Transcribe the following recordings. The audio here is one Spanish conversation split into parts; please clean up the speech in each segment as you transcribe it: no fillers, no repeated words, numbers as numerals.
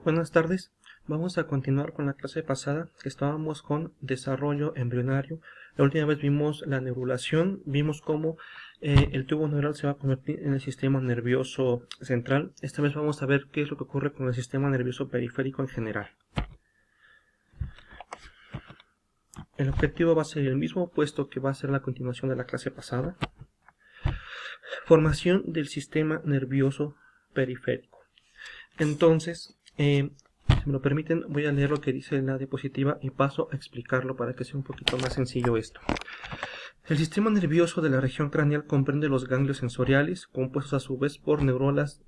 Buenas tardes, vamos a continuar con la clase pasada que estábamos con desarrollo embrionario. La última vez vimos la neurulación, vimos cómo el tubo neural se va a convertir en el sistema nervioso central. Esta vez vamos a ver qué es lo que ocurre con el sistema nervioso periférico en general. El objetivo va a ser el mismo, puesto que va a ser la continuación de la clase pasada. Formación del sistema nervioso periférico. Entonces, si me lo permiten, voy a leer lo que dice en la diapositiva y paso a explicarlo para que sea un poquito más sencillo esto. El sistema nervioso de la región craneal comprende los ganglios sensoriales, compuestos a su vez por neuronas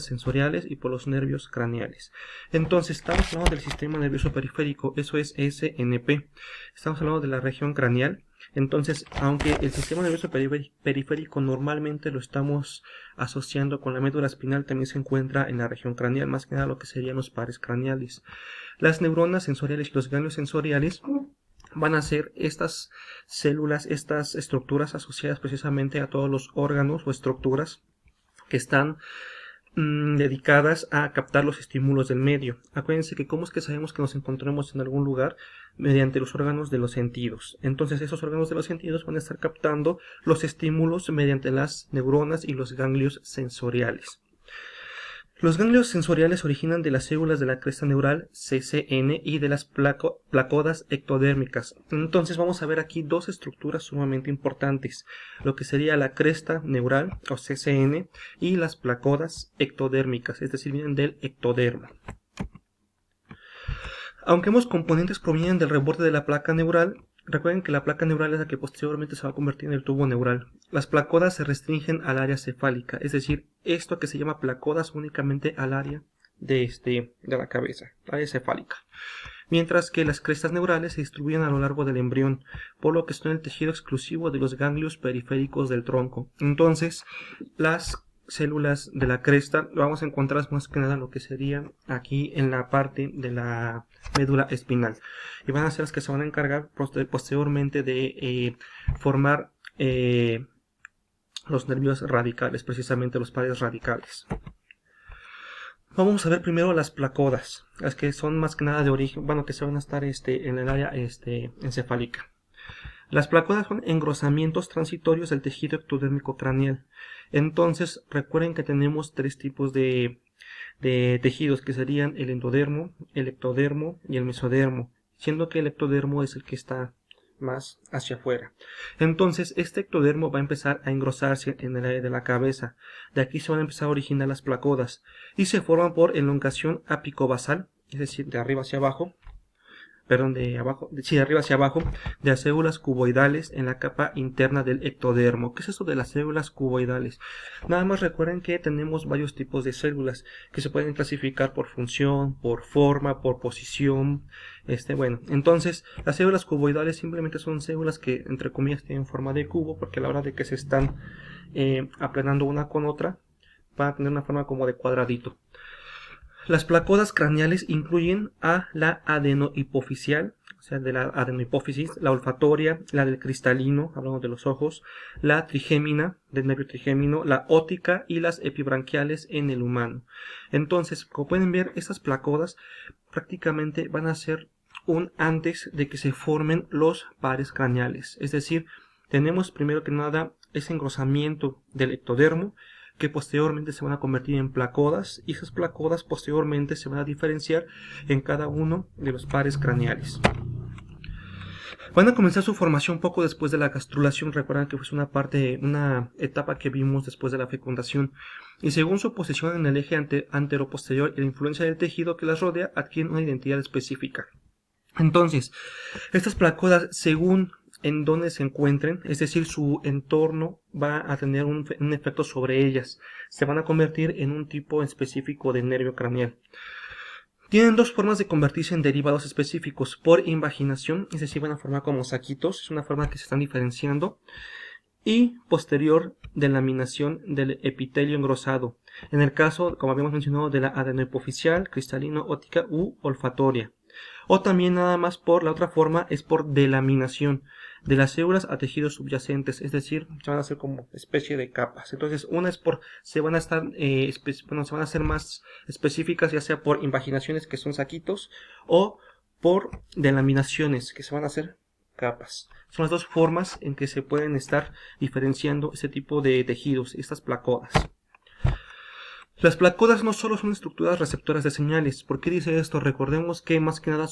sensoriales y por los nervios craneales. Entonces, estamos hablando del sistema nervioso periférico, eso es SNP. Estamos hablando de la región craneal. Entonces, aunque el sistema nervioso periférico normalmente lo estamos asociando con la médula espinal, también se encuentra en la región craneal, más que nada lo que serían los pares craneales. Las neuronas sensoriales y los ganglios sensoriales van a ser estas células, estas estructuras asociadas precisamente a todos los órganos o estructuras que están dedicadas a captar los estímulos del medio. Acuérdense que cómo es que sabemos que nos encontramos en algún lugar, mediante los órganos de los sentidos. Entonces esos órganos de los sentidos van a estar captando los estímulos mediante las neuronas y los ganglios sensoriales. Los ganglios sensoriales se originan de las células de la cresta neural CCN y de las placodas ectodérmicas. Entonces vamos a ver aquí dos estructuras sumamente importantes, lo que sería la cresta neural o CCN y las placodas ectodérmicas, es decir, vienen del ectodermo. Aunque ambos componentes provienen del reborde de la placa neural, recuerden que la placa neural es la que posteriormente se va a convertir en el tubo neural. Las placodas se restringen al área cefálica, es decir, esto que se llama placodas únicamente al área de la cabeza, área cefálica. Mientras que las crestas neurales se distribuyen a lo largo del embrión, por lo que son el tejido exclusivo de los ganglios periféricos del tronco. Entonces, las células de la cresta lo vamos a encontrar más que nada lo que sería aquí en la parte de la médula espinal, y van a ser las que se van a encargar posteriormente de formar los nervios radicales, precisamente los pares radicales. Vamos a ver primero las placodas, las que son más que nada de origen, bueno, que se van a estar en el área encefálica. Las placodas son engrosamientos transitorios del tejido ectodérmico craneal. Entonces, recuerden que tenemos tres tipos de tejidos, que serían el endodermo, el ectodermo y el mesodermo, siendo que el ectodermo es el que está más hacia afuera. Entonces, este ectodermo va a empezar a engrosarse en el área de la cabeza. De aquí se van a empezar a originar las placodas y se forman por elongación apicobasal, es decir, de arriba hacia abajo, de arriba hacia abajo, de las células cuboidales en la capa interna del ectodermo. ¿Qué es eso de las células cuboidales? Nada más recuerden que tenemos varios tipos de células que se pueden clasificar por función, por forma, por posición. Entonces las células cuboidales simplemente son células que entre comillas tienen forma de cubo, porque a la hora de que se están aplanando una con otra van a tener una forma como de cuadradito. Las placodas craneales incluyen a la adenohipoficial, o sea, de la adenohipófisis, la olfatoria, la del cristalino, hablamos de los ojos, la trigémina, del nervio trigémino, la óptica y las epibranquiales en el humano. Entonces, como pueden ver, estas placodas prácticamente van a ser antes de que se formen los pares craneales. Es decir, tenemos primero que nada ese engrosamiento del ectodermo, que posteriormente se van a convertir en placodas, y esas placodas posteriormente se van a diferenciar en cada uno de los pares craneales. Van a comenzar su formación poco después de la gastrulación. Recuerdan que fue una etapa que vimos después de la fecundación, y según su posición en el eje antero-posterior y la influencia del tejido que las rodea, adquieren una identidad específica. Entonces, estas placodas, según en donde se encuentren, es decir, su entorno va a tener un efecto sobre ellas. Se van a convertir en un tipo específico de nervio craneal. Tienen dos formas de convertirse en derivados específicos: por invaginación, es decir, van a formar como saquitos, es una forma que se están diferenciando, y posterior de laminación del epitelio engrosado, en el caso, como habíamos mencionado, de la adenohipoficial, cristalino, óptica u olfatoria. O también nada más por la otra forma es por delaminación de las células a tejidos subyacentes, es decir, se van a hacer como especie de capas. Entonces, una es por, se van a estar, se van a hacer más específicas, ya sea por invaginaciones, que son saquitos, o por delaminaciones, que se van a hacer capas. Son las dos formas en que se pueden estar diferenciando este tipo de tejidos, estas placodas. Las placodas no solo son estructuras receptoras de señales. ¿Por qué dice esto? Recordemos que más que nada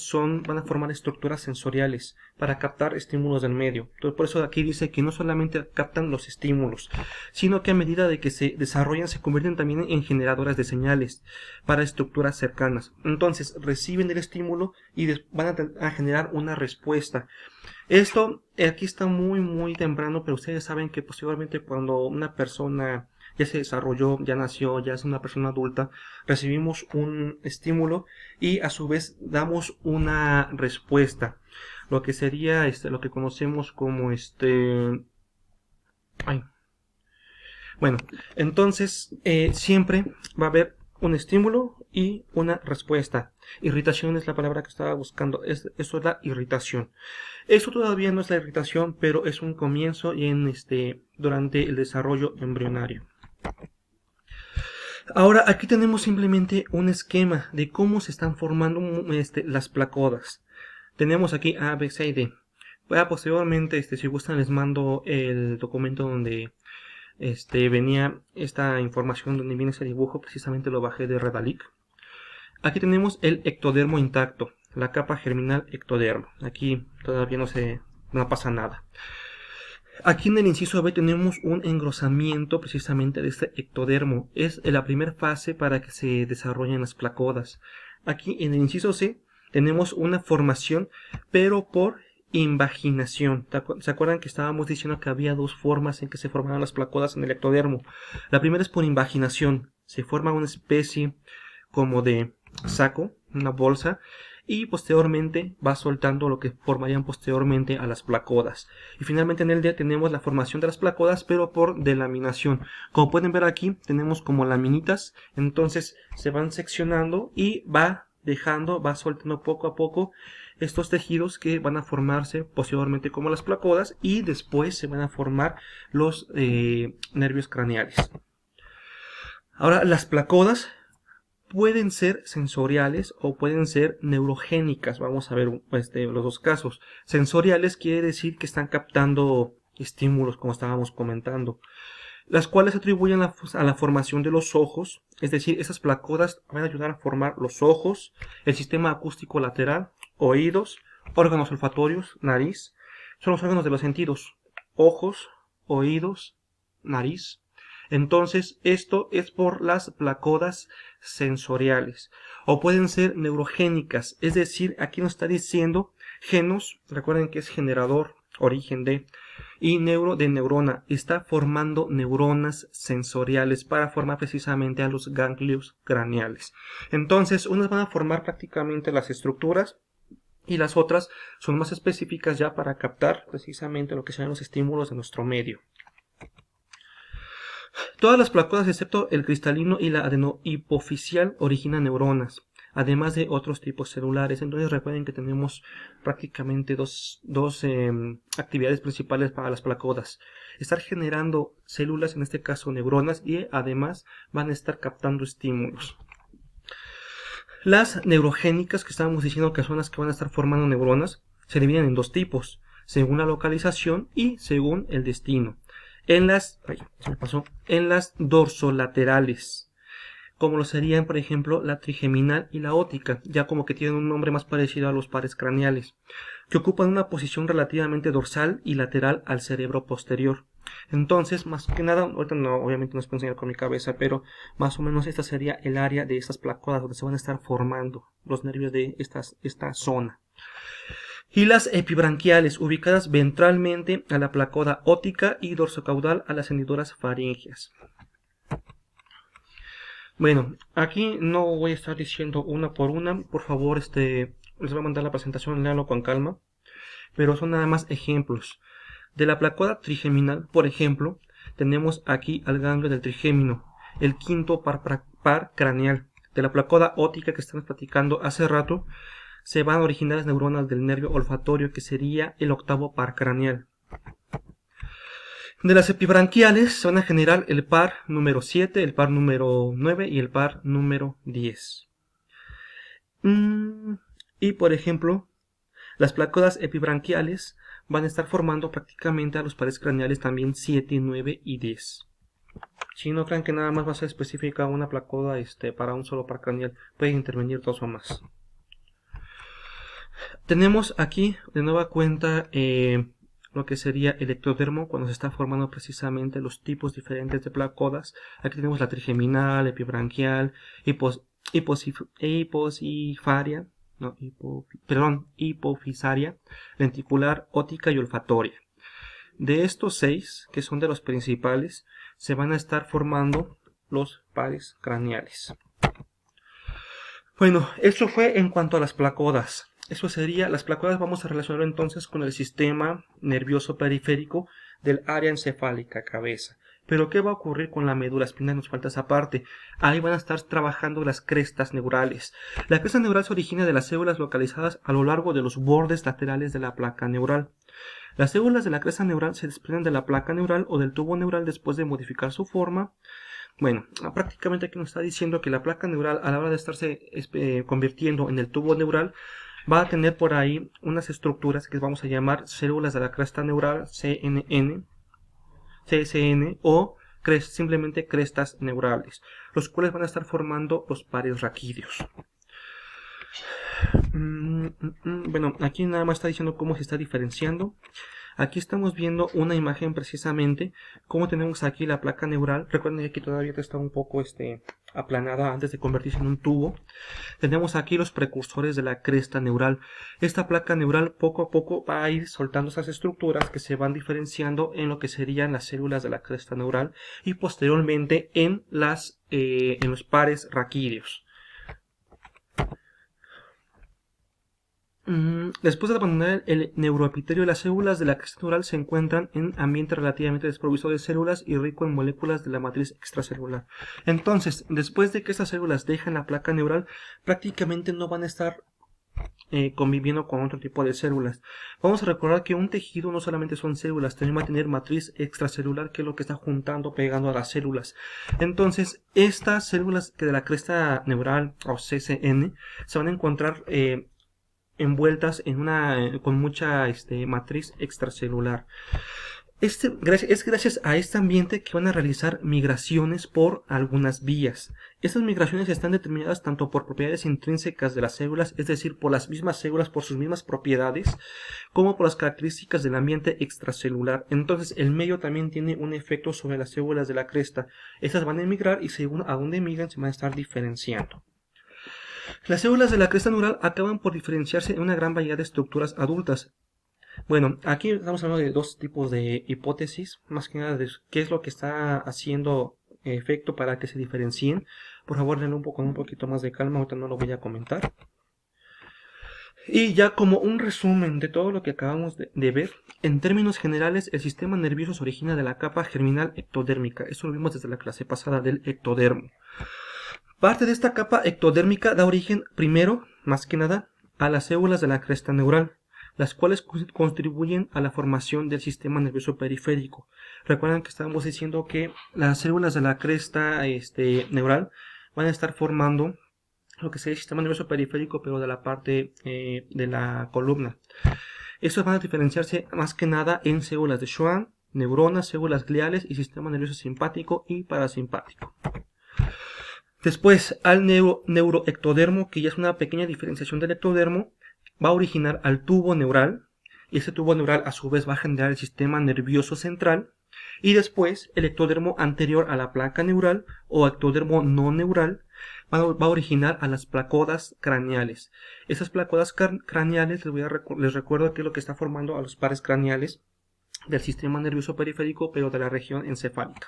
van a formar estructuras sensoriales para captar estímulos del medio. Entonces, por eso aquí dice que no solamente captan los estímulos, sino que a medida de que se desarrollan se convierten también en generadoras de señales para estructuras cercanas. Entonces reciben el estímulo y van a generar una respuesta. Esto aquí está muy temprano, pero ustedes saben que posteriormente cuando una persona ya se desarrolló, ya nació, ya es una persona adulta, recibimos un estímulo y a su vez damos una respuesta, lo que sería lo que conocemos como bueno, entonces siempre va a haber un estímulo y una respuesta. Irritación es la palabra que estaba buscando, eso es la irritación. Esto todavía no es la irritación, pero es un comienzo y durante el desarrollo embrionario. Ahora aquí tenemos simplemente un esquema de cómo se están formando las placodas. Tenemos aquí A, B, C y D. Posteriormente, si gustan, les mando el documento donde venía esta información, donde viene ese dibujo. Precisamente lo bajé de Redalyc. Aquí tenemos el ectodermo intacto, la capa germinal ectodermo. Aquí todavía no pasa nada. Aquí en el inciso B tenemos un engrosamiento precisamente de este ectodermo. Es la primera fase para que se desarrollen las placodas. Aquí en el inciso C tenemos una formación, pero por invaginación. ¿Se acuerdan que estábamos diciendo que había dos formas en que se formaban las placodas en el ectodermo? La primera es por invaginación. Se forma una especie como de saco, una bolsa, y posteriormente va soltando lo que formarían posteriormente a las placodas. Y finalmente en el D tenemos la formación de las placodas, pero por delaminación. Como pueden ver aquí, tenemos como laminitas, entonces se van seccionando y va soltando poco a poco estos tejidos que van a formarse posteriormente como las placodas, y después se van a formar los nervios craneales. Ahora, las placodas pueden ser sensoriales o pueden ser neurogénicas. Vamos a ver los dos casos. Sensoriales quiere decir que están captando estímulos, como estábamos comentando, las cuales atribuyen a la formación de los ojos. Es decir, esas placodas van a ayudar a formar los ojos, el sistema acústico lateral, oídos, órganos olfatorios, nariz. Son los órganos de los sentidos: ojos, oídos, nariz. Entonces, esto es por las placodas sensoriales. O pueden ser neurogénicas, es decir, aquí nos está diciendo genos, recuerden que es generador, origen de, y neuro de neurona. Está formando neuronas sensoriales para formar precisamente a los ganglios craneales. Entonces, unas van a formar prácticamente las estructuras y las otras son más específicas ya para captar precisamente lo que sean los estímulos de nuestro medio. Todas las placodas excepto el cristalino y la adenohipofisial originan neuronas, además de otros tipos celulares. Entonces recuerden que tenemos prácticamente dos actividades principales para las placodas: estar generando células, en este caso neuronas, y además van a estar captando estímulos. Las neurogénicas, que estábamos diciendo que son las que van a estar formando neuronas, se dividen en dos tipos, según la localización y según el destino. En las dorsolaterales, como lo serían, por ejemplo, la trigeminal y la óptica, ya como que tienen un nombre más parecido a los pares craneales, que ocupan una posición relativamente dorsal y lateral al cerebro posterior. Entonces, más que nada, ahorita obviamente no os puedo enseñar con mi cabeza, pero más o menos esta sería el área de estas placodas donde se van a estar formando los nervios de esta zona. Y las epibranquiales, ubicadas ventralmente a la placoda óptica y dorsocaudal a las hendiduras faríngeas. Bueno, aquí no voy a estar diciendo una por una. Por favor, les voy a mandar la presentación, léanlo con calma. Pero son nada más ejemplos. De la placoda trigeminal, por ejemplo, tenemos aquí al ganglio del trigémino, el quinto par craneal. De la placoda óptica que estamos platicando hace rato, se van a originar las neuronas del nervio olfatorio, que sería el octavo par craneal. De las epibranquiales se van a generar el par número 7, el par número 9 y el par número 10. Y por ejemplo, las placódas epibranquiales van a estar formando prácticamente a los pares craneales también 7, 9 y 10. Si no crean que nada más va a ser específica una placoda para un solo par craneal, pueden intervenir dos o más. Tenemos aquí de nueva cuenta lo que sería el ectodermo, cuando se está formando precisamente los tipos diferentes de placodas. Aquí tenemos la trigeminal, epibranquial, hipofisaria, lenticular, ótica y olfatoria. De estos 6, que son de los principales, se van a estar formando los pares craneales. Bueno, esto fue en cuanto a las placodas. Eso sería, las placodas vamos a relacionarlo entonces con el sistema nervioso periférico del área encefálica, cabeza. Pero ¿qué va a ocurrir con la médula espinal? Nos falta esa parte. Ahí van a estar trabajando las crestas neurales. La cresta neural se origina de las células localizadas a lo largo de los bordes laterales de la placa neural. Las células de la cresta neural se desprenden de la placa neural o del tubo neural después de modificar su forma. Bueno, prácticamente aquí nos está diciendo que la placa neural, a la hora de estarse convirtiendo en el tubo neural, va a tener por ahí unas estructuras que vamos a llamar células de la cresta neural, CNN, CSN o simplemente crestas neurales, los cuales van a estar formando los pares raquídeos. Bueno, aquí nada más está diciendo cómo se está diferenciando. Aquí estamos viendo una imagen precisamente, como tenemos aquí la placa neural. Recuerden que aquí todavía está un poco aplanada antes de convertirse en un tubo. Tenemos aquí los precursores de la cresta neural. Esta placa neural poco a poco va a ir soltando esas estructuras que se van diferenciando en lo que serían las células de la cresta neural y posteriormente en los pares raquídeos. Después de abandonar el neuroepitelio, las células de la cresta neural se encuentran en ambiente relativamente desprovisto de células y rico en moléculas de la matriz extracelular. Entonces, después de que estas células dejan la placa neural, prácticamente no van a estar conviviendo con otro tipo de células. Vamos a recordar que un tejido no solamente son células, también va a tener matriz extracelular, que es lo que está juntando, pegando a las células. Entonces, estas células que de la cresta neural o CCN se van a encontrar envueltas con mucha matriz extracelular. Es gracias a este ambiente que van a realizar migraciones por algunas vías. Estas migraciones están determinadas tanto por propiedades intrínsecas de las células, es decir, por las mismas células, por sus mismas propiedades, como por las características del ambiente extracelular. Entonces, el medio también tiene un efecto sobre las células de la cresta. Estas van a emigrar y según a dónde emigran se van a estar diferenciando. Las células de la cresta neural acaban por diferenciarse en una gran variedad de estructuras adultas. Bueno, aquí estamos hablando de dos tipos de hipótesis, más que nada de qué es lo que está haciendo efecto para que se diferencien. Por favor, denle con un poquito más de calma, ahorita no lo voy a comentar. Y ya como un resumen de todo lo que acabamos de ver, en términos generales, el sistema nervioso se origina de la capa germinal ectodérmica. Eso lo vimos desde la clase pasada del ectodermo. Parte de esta capa ectodérmica da origen primero, más que nada, a las células de la cresta neural, las cuales contribuyen a la formación del sistema nervioso periférico. Recuerdan que estábamos diciendo que las células de la cresta neural van a estar formando lo que sería el sistema nervioso periférico, pero de la parte de la columna. Estos van a diferenciarse más que nada en células de Schwann, neuronas, células gliales y sistema nervioso simpático y parasimpático. Después, al neuroectodermo, que ya es una pequeña diferenciación del ectodermo, va a originar al tubo neural, y ese tubo neural a su vez va a generar el sistema nervioso central, y después el ectodermo anterior a la placa neural o ectodermo no neural va a originar a las placodas craneales. Esas placodas craneales, les recuerdo que es lo que está formando a los pares craneales del sistema nervioso periférico, pero de la región encefálica.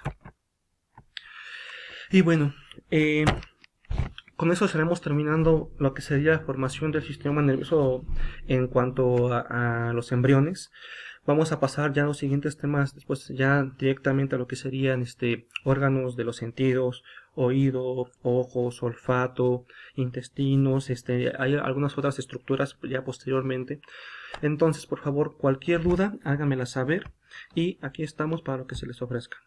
Y bueno, con eso estaremos terminando lo que sería la formación del sistema nervioso en cuanto a los embriones. Vamos a pasar ya a los siguientes temas, después ya directamente a lo que serían órganos de los sentidos, oído, ojos, olfato, intestinos, hay algunas otras estructuras ya posteriormente. Entonces, por favor, cualquier duda, háganmela saber y aquí estamos para lo que se les ofrezca.